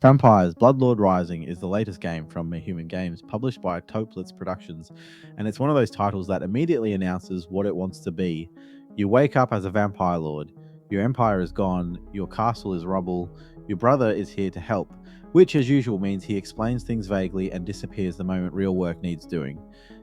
Vampires Bloodlord Rising is the latest game from Mehuman Games, published by Toplitz Productions, and it's one of those titles that immediately announces what it wants to be. You wake up as a vampire lord, your empire is gone, your castle is rubble, your brother is here to help, which as usual means he explains things vaguely and disappears the moment real work needs doing.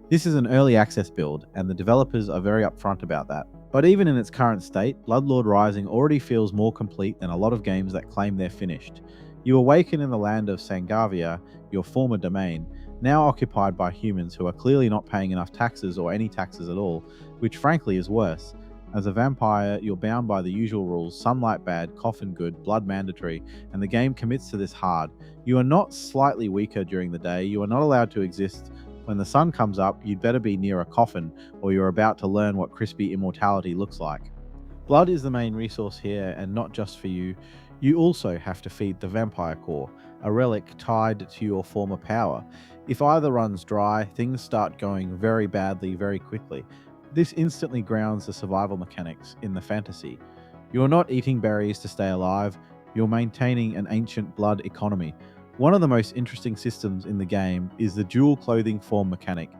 This is an early access build, and the developers are very upfront about that. But even in its current state, Bloodlord Rising already feels more complete than a lot of games that claim they're finished. You awaken in the land of Sangavia, your former domain, now occupied by humans who are clearly not paying enough taxes or any taxes at all, which frankly is worse. As a vampire, you're bound by the usual rules: sunlight bad, coffin good, blood mandatory, and the game commits to this hard. You are not slightly weaker during the day, you are not allowed to exist. When the sun comes up, you'd better be near a coffin, or you're about to learn what crispy immortality looks like. Blood is the main resource here, and not just for you. You also have to feed the vampire core, a relic tied to your former power. If either runs dry, things start going very badly very quickly. This instantly grounds the survival mechanics in the fantasy. You're not eating berries to stay alive, you're maintaining an ancient blood economy. One of the most interesting systems in the game is the dual clothing form mechanic.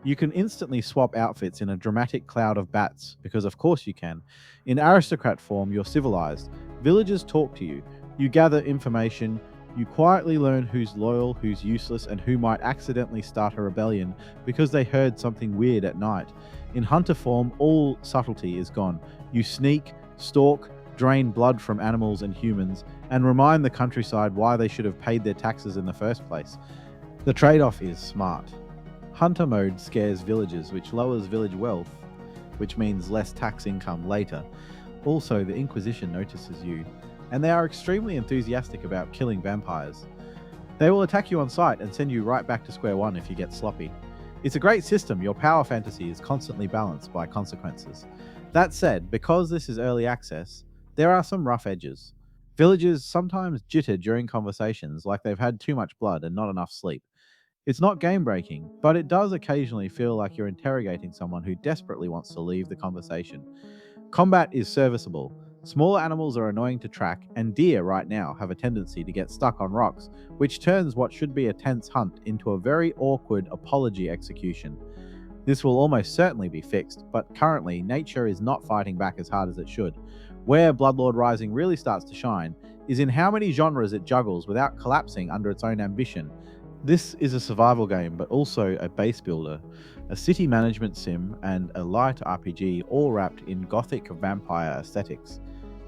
You can instantly swap outfits in a dramatic cloud of bats, because of course you can. In aristocrat form, you're civilized. Villagers talk to you. You gather information. You quietly learn who's loyal, who's useless, and who might accidentally start a rebellion because they heard something weird at night. In hunter form, all subtlety is gone. You sneak, stalk, drain blood from animals and humans, and remind the countryside why they should have paid their taxes in the first place. The trade off is smart. Hunter mode scares villagers, which lowers village wealth, which means less tax income later. Also, the Inquisition notices you, and they are extremely enthusiastic about killing vampires. They will attack you on sight and send you right back to square one if you get sloppy. It's a great system, your power fantasy is constantly balanced by consequences. That said, because this is early access, there are some rough edges. Villagers sometimes jitter during conversations like they've had too much blood and not enough sleep. It's not game breaking, but it does occasionally feel like you're interrogating someone who desperately wants to leave the conversation. Combat is serviceable. Smaller animals are annoying to track, and deer right now have a tendency to get stuck on rocks, which turns what should be a tense hunt into a very awkward apology execution. This will almost certainly be fixed, but currently nature is not fighting back as hard as it should. Where Bloodlord Rising really starts to shine is in how many genres it juggles without collapsing under its own ambition. This is a survival game, but also a base builder, a city management sim, and a light RPG, all wrapped in gothic vampire aesthetics.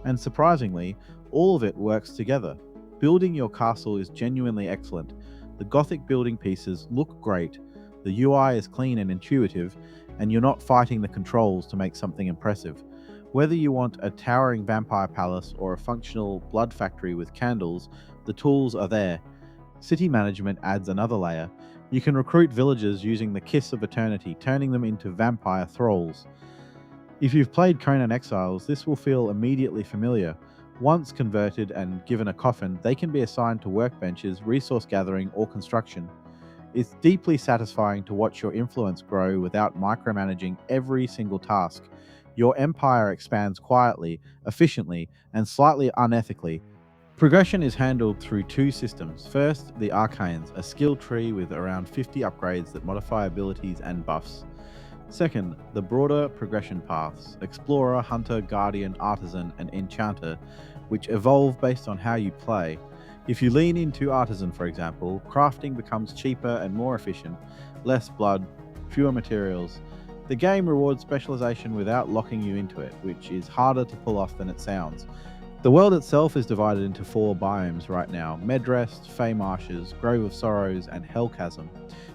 And surprisingly, all of it works together. Building your castle is genuinely excellent. The gothic building pieces look great, the UI is clean and intuitive, and you're not fighting the controls to make something impressive. Whether you want a towering vampire palace or a functional blood factory with candles, the tools are there. City management adds another layer. You can recruit villagers using the Kiss of Eternity, turning them into vampire thralls. If you've played Conan Exiles, this will feel immediately familiar. Once converted and given a coffin, they can be assigned to workbenches, resource gathering, or construction. It's deeply satisfying to watch your influence grow without micromanaging every single task. Your empire expands quietly, efficiently, and slightly unethically. Progression is handled through two systems. First, the Arcanes, a skill tree with around 50 upgrades that modify abilities and buffs. Second, the broader progression paths: Explorer, Hunter, Guardian, Artisan, and Enchanter, which evolve based on how you play. If you lean into Artisan, for example, crafting becomes cheaper and more efficient, less blood, fewer materials. The game rewards specialization without locking you into it, which is harder to pull off than it sounds. The world itself is divided into four biomes right now: Medrest, Fey Marshes, Grove of Sorrows, and Hellchasm.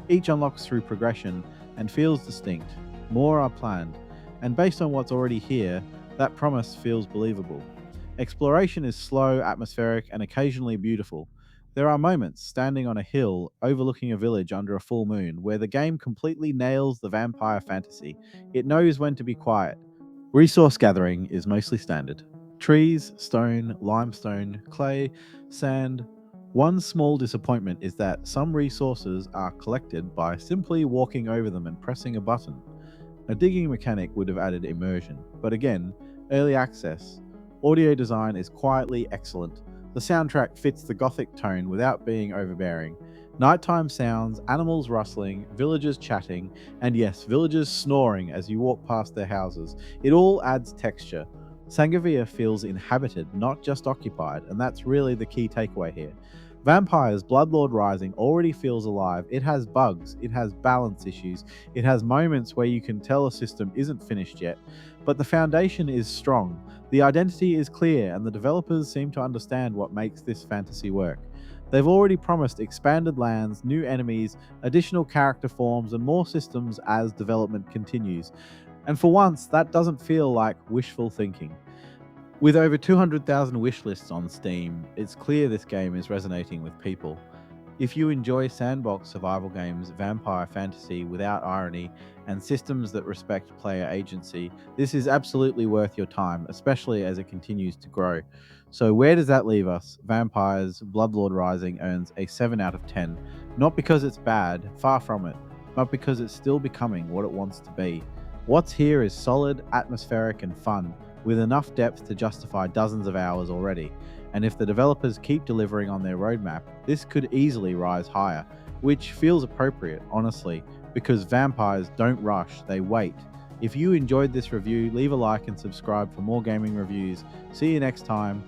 Each unlocks through progression and feels distinct. More are planned, and based on what's already here, that promise feels believable. Exploration is slow, atmospheric, and occasionally beautiful. There are moments standing on a hill overlooking a village under a full moon where the game completely nails the vampire fantasy. It knows when to be quiet. Resource gathering is mostly standard: trees, stone, limestone, clay, sand. One small disappointment is that some resources are collected by simply walking over them and pressing a button. A digging mechanic would have added immersion, but again, early access. Audio design is quietly excellent. The soundtrack fits the gothic tone without being overbearing. Nighttime sounds, animals rustling, villagers chatting, and yes, villagers snoring as you walk past their houses. It all adds texture. Sangavia feels inhabited, not just occupied, and that's really the key takeaway here. Vampires Bloodlord Rising already feels alive. It has bugs, it has balance issues, it has moments where you can tell a system isn't finished yet, but the foundation is strong. The identity is clear, and the developers seem to understand what makes this fantasy work. They've already promised expanded lands, new enemies, additional character forms, and more systems as development continues. And for once, that doesn't feel like wishful thinking. With over 200,000 wish lists on Steam, it's clear this game is resonating with people. If you enjoy sandbox survival games, vampire fantasy without irony, and systems that respect player agency, this is absolutely worth your time, especially as it continues to grow. So, where does that leave us? Vampires Bloodlord Rising earns a 7 out of 10, not because it's bad, far from it, but because it's still becoming what it wants to be. What's here is solid, atmospheric, and fun, with enough depth to justify dozens of hours already. And if the developers keep delivering on their roadmap, this could easily rise higher, which feels appropriate, honestly, because vampires don't rush, they wait. If you enjoyed this review, leave a like and subscribe for more gaming reviews. See you next time.